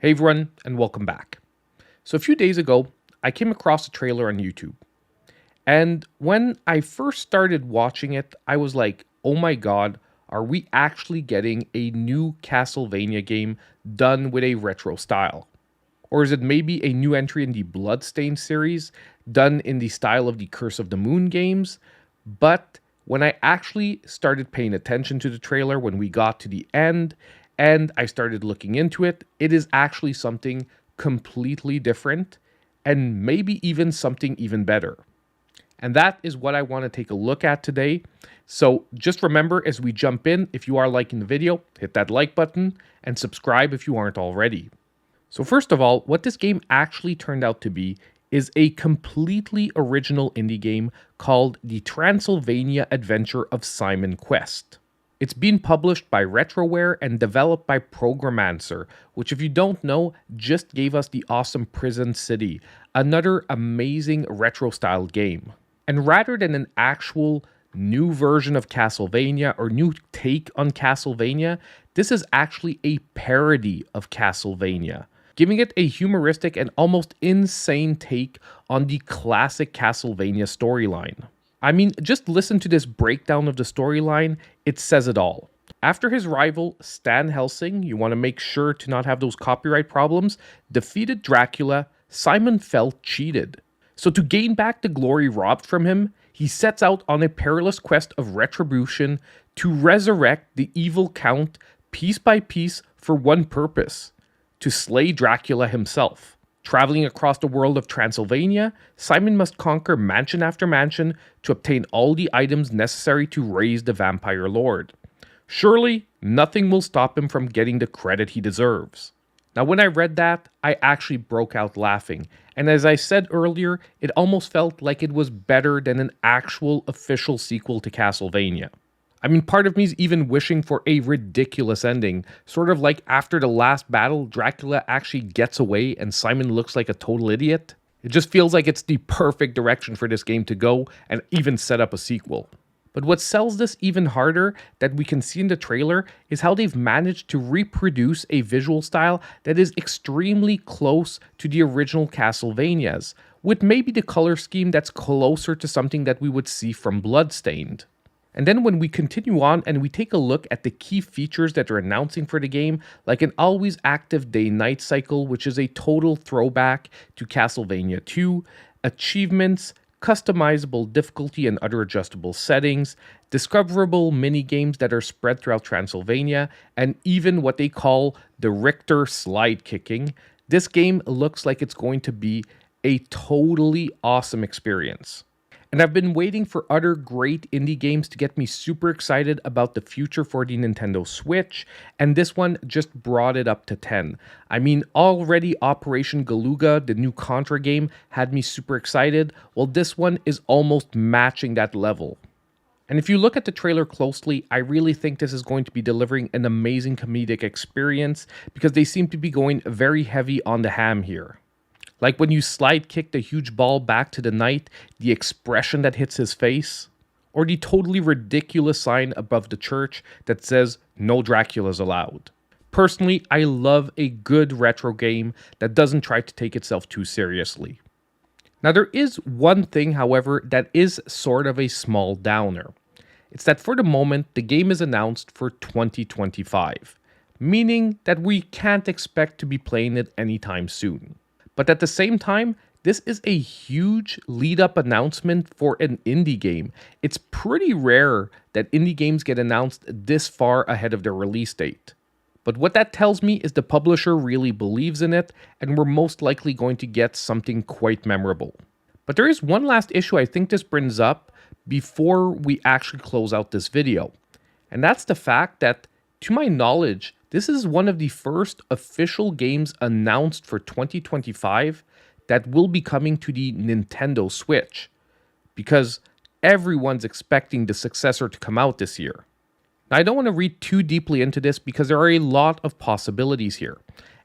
Hey everyone, and welcome back. So a few days ago, I came across a trailer on YouTube. And when I first started watching it, I was like, oh my god, are we actually getting a new Castlevania game done with a retro style? Or is it maybe a new entry in the Bloodstained series, done in the style of the Curse of the Moon games? But when I actually started paying attention to the trailer, when we got to the end, and I started looking into it, it is actually something completely different, and maybe even something even better. And that is what I want to take a look at today. So just remember, as we jump in, if you are liking the video, hit that like button and subscribe if you aren't already. So first of all, what this game actually turned out to be is a completely original indie game called The Transylvania Adventure of Simon Quest. It's been published by Retroware and developed by Programmancer, which, if you don't know, just gave us the awesome Prison City, another amazing retro-style game. And rather than an actual new version of Castlevania or new take on Castlevania, this is actually a parody of Castlevania, giving it a humoristic and almost insane take on the classic Castlevania storyline. I mean, just listen to this breakdown of the storyline, it says it all. After his rival, Stan Helsing, you want to make sure to not have those copyright problems, defeated Dracula, Simon felt cheated. So to gain back the glory robbed from him, he sets out on a perilous quest of retribution to resurrect the evil Count piece by piece for one purpose: to slay Dracula himself. Traveling across the world of Transylvania, Simon must conquer mansion after mansion to obtain all the items necessary to raise the vampire lord. Surely, nothing will stop him from getting the credit he deserves. Now, when I read that, I actually broke out laughing, and as I said earlier, it almost felt like it was better than an actual official sequel to Castlevania. I mean, part of me is even wishing for a ridiculous ending, sort of like after the last battle, Dracula actually gets away and Simon looks like a total idiot. It just feels like it's the perfect direction for this game to go and even set up a sequel. But what sells this even harder, that we can see in the trailer, is how they've managed to reproduce a visual style that is extremely close to the original Castlevanias, with maybe the color scheme that's closer to something that we would see from Bloodstained. And then when we continue on and we take a look at the key features that they're announcing for the game, like an always active day-night cycle, which is a total throwback to Castlevania 2, achievements, customizable difficulty and other adjustable settings, discoverable mini-games that are spread throughout Transylvania, and even what they call the Richter slide kicking, this game looks like it's going to be a totally awesome experience. And I've been waiting for other great indie games to get me super excited about the future for the Nintendo Switch, and this one just brought it up to 10. I mean, already Operation Galuga, the new Contra game, had me super excited. Well, this one is almost matching that level. And if you look at the trailer closely, I really think this is going to be delivering an amazing comedic experience because they seem to be going very heavy on the ham here. Like when you slide kick the huge ball back to the knight, the expression that hits his face, or the totally ridiculous sign above the church that says no Draculas allowed. Personally, I love a good retro game that doesn't try to take itself too seriously. Now there is one thing, however, that is sort of a small downer. It's that for the moment, the game is announced for 2025, meaning that we can't expect to be playing it anytime soon. But at the same time, this is a huge lead-up announcement for an indie game. It's pretty rare that indie games get announced this far ahead of their release date. But what that tells me is the publisher really believes in it, and we're most likely going to get something quite memorable. But there is one last issue I think this brings up before we actually close out this video. And that's the fact that, to my knowledge, this is one of the first official games announced for 2025 that will be coming to the Nintendo Switch, because everyone's expecting the successor to come out this year. Now, I don't want to read too deeply into this because there are a lot of possibilities here.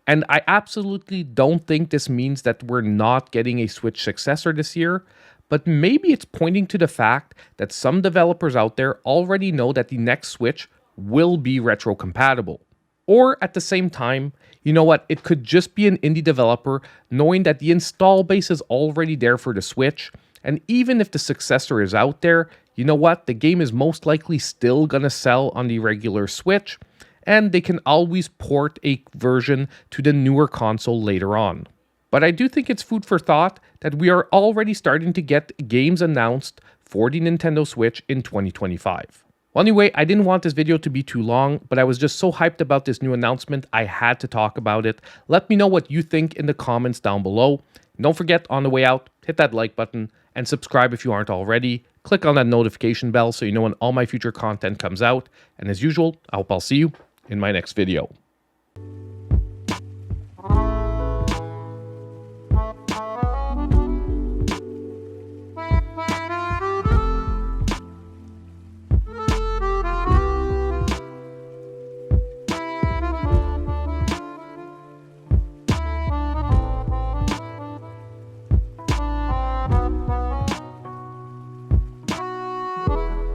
And I absolutely don't think this means that we're not getting a Switch successor this year, but maybe it's pointing to the fact that some developers out there already know that the next Switch will be retro compatible. Or at the same time, You know what? It could just be an indie developer knowing that the install base is already there for the Switch, and even if the successor is out there, you know what? The game is most likely still gonna sell on the regular Switch, and they can always port a version to the newer console later on. But I do think it's food for thought that we are already starting to get games announced for the Nintendo Switch in 2025. Well, anyway, I didn't want this video to be too long, but I was just so hyped about this new announcement, I had to talk about it. Let me know what you think in the comments down below. And don't forget, on the way out, hit that like button and subscribe if you aren't already. Click on that notification bell so you know when all my future content comes out. And as usual, I hope I'll see you in my next video.